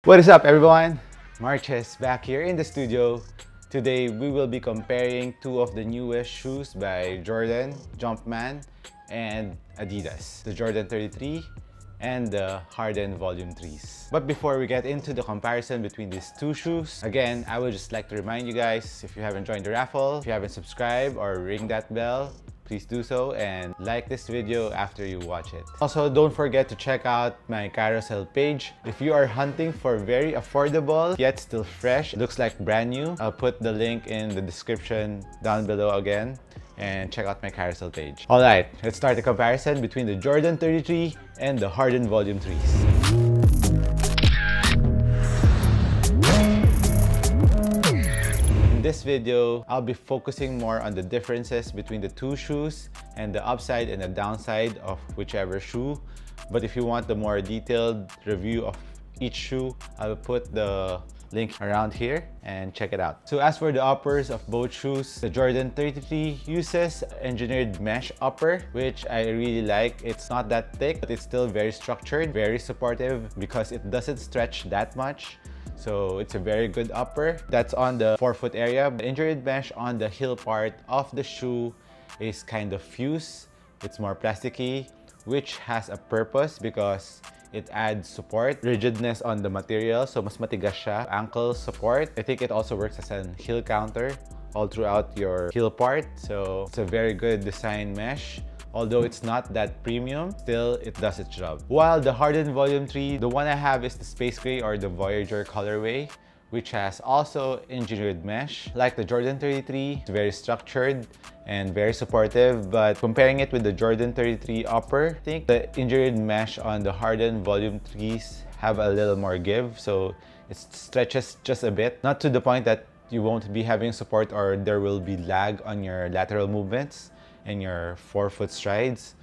What is up, everyone? Marches back here in the studio. Today we will be comparing two of the newest shoes by Jordan, Jumpman, and Adidas, the Jordan 33 and the HARDEN Volume 3s. But before we get into the comparison between these two shoes, again, I would just like to remind you guys, if you haven't joined the raffle, if you haven't subscribed or ring that bell, please do so and like this video after you watch it. Also, don't forget to check out my carousel page. If you are hunting for very affordable yet still fresh, looks like brand new, I'll put the link in the description down below again and check out my carousel page. Alright, let's start the comparison between the Jordan 33 and the HARDEN Volume 3s. In this video, I'll be focusing more on the differences between the two shoes and the upside and the downside of whichever shoe. But if you want the more detailed review of each shoe, I'll put the link around here and check it out. So as for the uppers of both shoes, the Jordan 33 uses engineered mesh upper, which I really like. It's not that thick, but it's still very structured, very supportive because it doesn't stretch that much. So it's a very good upper. That's on the forefoot area. The engineered mesh on the heel part of the shoe is kind of fused. It's more plasticky, which has a purpose because it adds support, rigidness on the material, so mas matigas siya. Ankle support. I think it also works as a heel counter all throughout your heel part. So it's a very good design mesh. Although it's not that premium, still it does its job. While the HARDEN Volume 3, the one I have is the Space Gray or the Voyager colorway, which has also engineered mesh. Like the Jordan 33, it's very structured and very supportive, but comparing it with the Jordan 33 upper, I think the engineered mesh on the HARDEN Volume 3s have a little more give, so it stretches just a bit. Not to the point that you won't be having support or there will be lag on your lateral movements and your forefoot strides.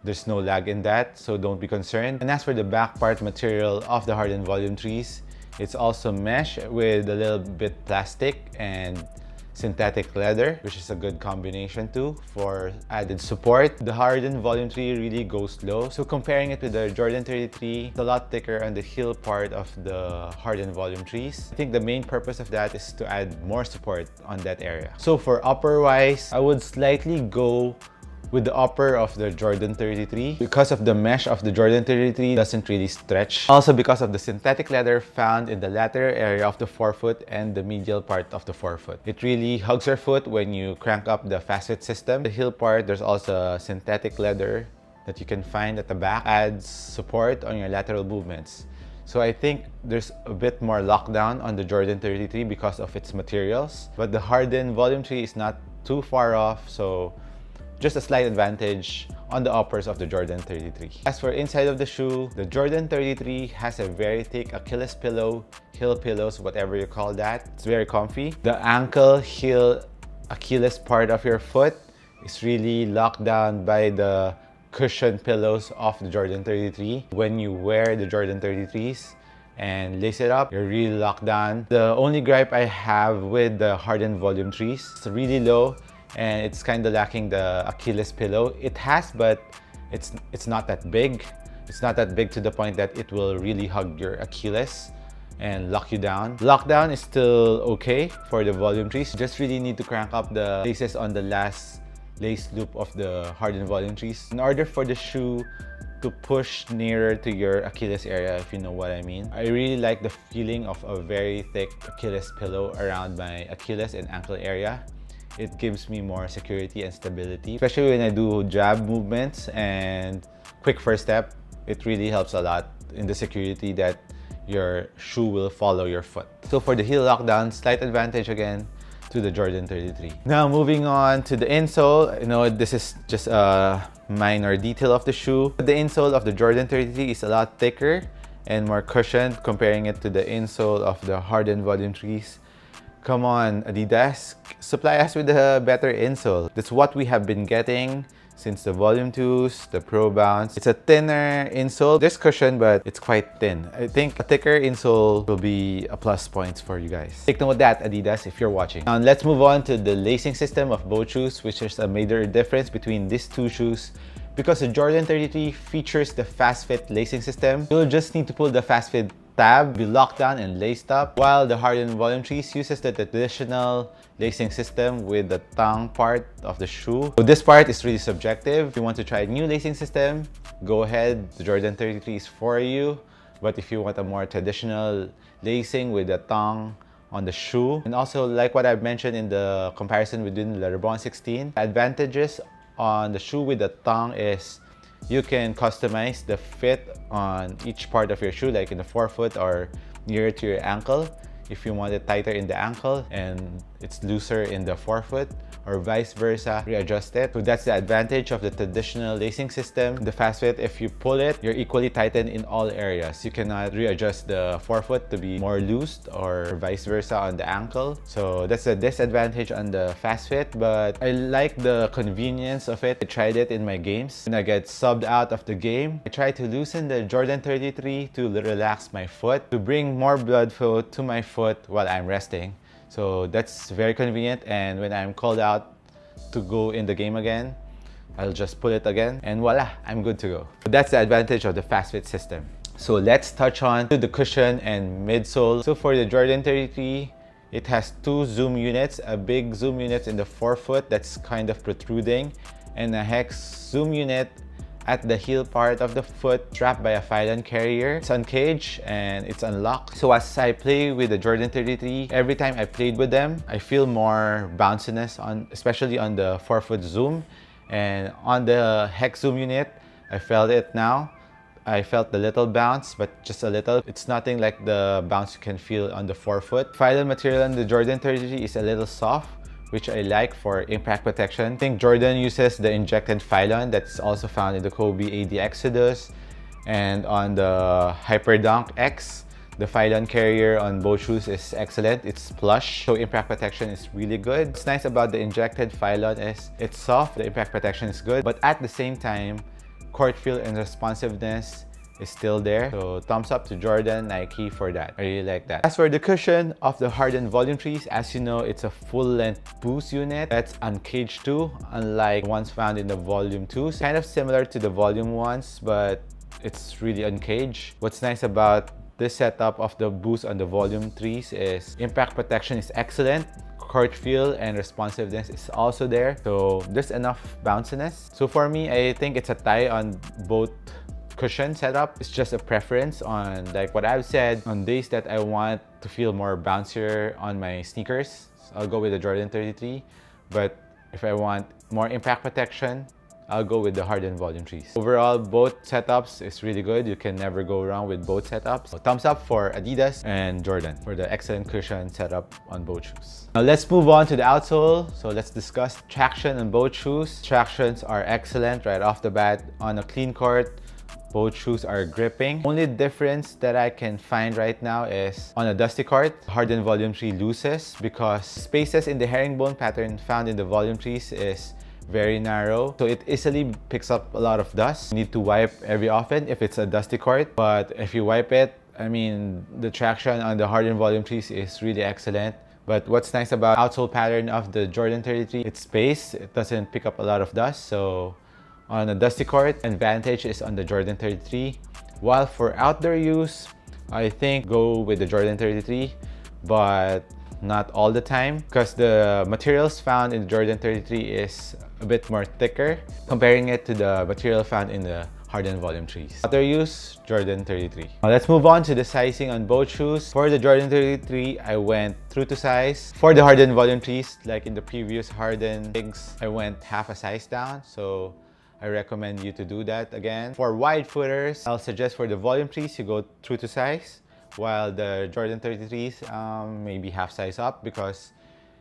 There's no lag in that, so don't be concerned. And as for the back part material of the HARDEN Volume 3s, it's also mesh with a little bit plastic and synthetic leather, which is a good combination too for added support. The HARDEN Volume 3 really goes low. So comparing it with the Jordan 33, it's a lot thicker on the heel part of the HARDEN Volume 3s. I think the main purpose of that is to add more support on that area. So for upper wise, I would slightly go with the upper of the Jordan 33 because of the mesh of the Jordan 33 doesn't really stretch. Also because of the synthetic leather found in the lateral area of the forefoot and the medial part of the forefoot. It really hugs your foot when you crank up the fast fit system. The heel part, there's also synthetic leather that you can find at the back, adds support on your lateral movements. So I think there's a bit more lockdown on the Jordan 33 because of its materials, but the HARDEN Volume 3 is not too far off, so just a slight advantage on the uppers of the Jordan 33. As for inside of the shoe, the Jordan 33 has a very thick Achilles pillow, heel pillows, whatever you call that. It's very comfy. The ankle, heel, Achilles part of your foot is really locked down by the cushion pillows of the Jordan 33. When you wear the Jordan 33s and lace it up, you're really locked down. The only gripe I have with the HARDEN Volume 3s, it's really low and it's kind of lacking the Achilles pillow. It has, but it's not that big. It's not that big to the point that it will really hug your Achilles and lock you down. Lockdown is still okay for the Volume 3s. You just really need to crank up the laces on the last lace loop of the HARDEN Volume 3s in order for the shoe to push nearer to your Achilles area, if you know what I mean. I really like the feeling of a very thick Achilles pillow around my Achilles and ankle area. It gives me more security and stability, especially when I do jab movements and quick first step. It really helps a lot in the security that your shoe will follow your foot. So for the heel lockdown, slight advantage again to the Jordan 33. Now moving on to the insole. You know, this is just a minor detail of the shoe. The insole of the Jordan 33 is a lot thicker and more cushioned comparing it to the insole of the HARDEN Volume 3s. Come on, Adidas, supply us with a better insole. That's what we have been getting since the Volume 2s, the Pro Bounce. It's a thinner insole. There's cushion, but it's quite thin. I think a thicker insole will be a plus points for you guys. Take note of that, Adidas, if you're watching. Now let's move on to the lacing system of both shoes, which is a major difference between these two shoes. Because the Jordan 33 features the fast fit lacing system, you'll just need to pull the fast fit tab be locked down and laced up, while the Harden Volume 3s uses the traditional lacing system with the tongue part of the shoe. So this part is really subjective. If you want to try a new lacing system, go ahead. The Jordan 33 is for you. But if you want a more traditional lacing with the tongue on the shoe, and also like what I've mentioned in the comparison between the LeBron 16, the advantages on the shoe with the tongue is you can customize the fit on each part of your shoe, like in the forefoot or nearer to your ankle. If you want it tighter in the ankle and it's looser in the forefoot, or vice versa, readjust it. So that's the advantage of the traditional lacing system. The fast fit, if you pull it, you're equally tightened in all areas. You cannot readjust the forefoot to be more loosed or vice versa on the ankle. So that's a disadvantage on the fast fit, but I like the convenience of it. I tried it in my games. When I get subbed out of the game, I try to loosen the Jordan 33 to relax my foot, to bring more blood flow to my foot while I'm resting. So that's very convenient, and when I'm called out to go in the game again, I'll just pull it again and voila, I'm good to go. So that's the advantage of the fast fit system. So let's touch on the cushion and midsole. So for the Jordan 33, it has two zoom units, a big zoom unit in the forefoot that's kind of protruding, and a hex zoom unit at the heel part of the foot, strapped by a Phylon carrier. It's uncaged and it's unlocked. So as I play with the Jordan 33, every time I played with them, I feel more bounciness, especially on the forefoot zoom. And on the hex zoom unit, I felt it now. I felt the little bounce, but just a little. It's nothing like the bounce you can feel on the forefoot. Phylon material on the Jordan 33 is a little soft, which I like for impact protection. I think Jordan uses the injected Phylon that's also found in the Kobe AD Exodus, and on the Hyperdunk X, the Phylon carrier on both shoes is excellent. It's plush, so impact protection is really good. What's nice about the injected Phylon is it's soft, the impact protection is good, but at the same time, court feel and responsiveness is still there. So thumbs up to Jordan, Nike for that. I really like that. As for the cushion of the Harden Volume 3s, as you know, it's a full-length boost unit that's uncaged too, unlike ones found in the Volume 2s. Kind of similar to the Volume 1s, but it's really uncaged. What's nice about this setup of the boost on the Volume 3s is impact protection is excellent. Court feel and responsiveness is also there. So there's enough bounciness. So for me, I think it's a tie on both cushion setup. It's just a preference on like what I've said. On days that I want to feel more bouncier on my sneakers, I'll go with the Jordan 33. But if I want more impact protection, I'll go with the Harden Volume 3s. Overall, both setups is really good. You can never go wrong with both setups. So thumbs up for Adidas and Jordan for the excellent cushion setup on both shoes. Now let's move on to the outsole. So let's discuss traction on both shoes. Tractions are excellent right off the bat. On a clean court, both shoes are gripping. Only difference that I can find right now is on a dusty court, Harden Volume 3 loses because spaces in the herringbone pattern found in the Volume 3s is very narrow, so it easily picks up a lot of dust. You need to wipe every often if it's a dusty court, but if you wipe it, I mean, the traction on the Harden Volume 3s is really excellent. But what's nice about outsole pattern of the Jordan 33, it's space. It doesn't pick up a lot of dust, so on a dusty court, advantage is on the Jordan 33. While for outdoor use, I think go with the Jordan 33, but not all the time, because the materials found in the Jordan 33 is a bit more thicker, comparing it to the material found in the Harden Volume 3s. Outdoor use, Jordan 33. Now let's move on to the sizing on both shoes. For the Jordan 33, I went true to size. For the Harden Volume 3s, like in the previous Harden things, I went half a size down, so I recommend you to do that again. For wide footers, I'll suggest for the Volume 3s, you go true to size, while the Jordan 33s, maybe half size up because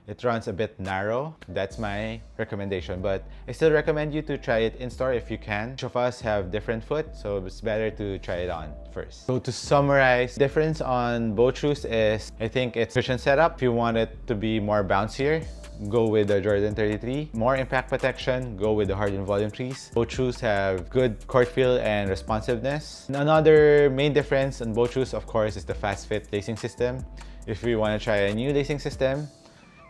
it runs a bit narrow. That's my recommendation, but I still recommend you to try it in store if you can. Each of us have different foot, so it's better to try it on first. So to summarize, difference on both shoes is, I think it's cushion setup. If you want it to be more bouncier, go with the Jordan 33. More impact protection, go with the Harden Volume 3s. Both shoes have good court feel and responsiveness. And another main difference on both shoes, of course, is the fast fit lacing system. If you want to try a new lacing system,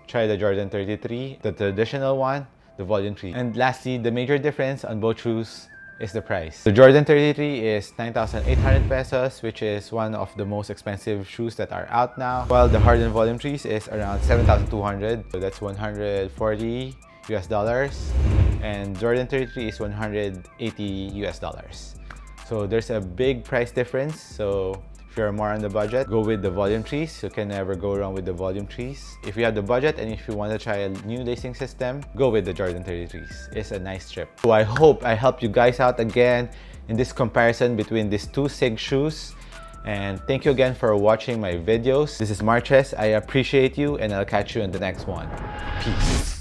try the Jordan 33, the traditional one, the Volume 3. And lastly, the major difference on both shoes is the price. The Jordan 33 is 9,800 pesos, which is one of the most expensive shoes that are out now, while the Harden Volume 3s is around 7,200, so that's 140 US dollars, and Jordan 33 is 180 US dollars. So there's a big price difference. So if you're more on the budget, go with the Volume 3s. You can never go wrong with the Volume 3s. If you have the budget and if you want to try a new lacing system, go with the Jordan 33s. It's a nice strip. So I hope I helped you guys out again in this comparison between these two SIG shoes. And thank you again for watching my videos. This is Marches. I appreciate you, and I'll catch you in the next one. Peace.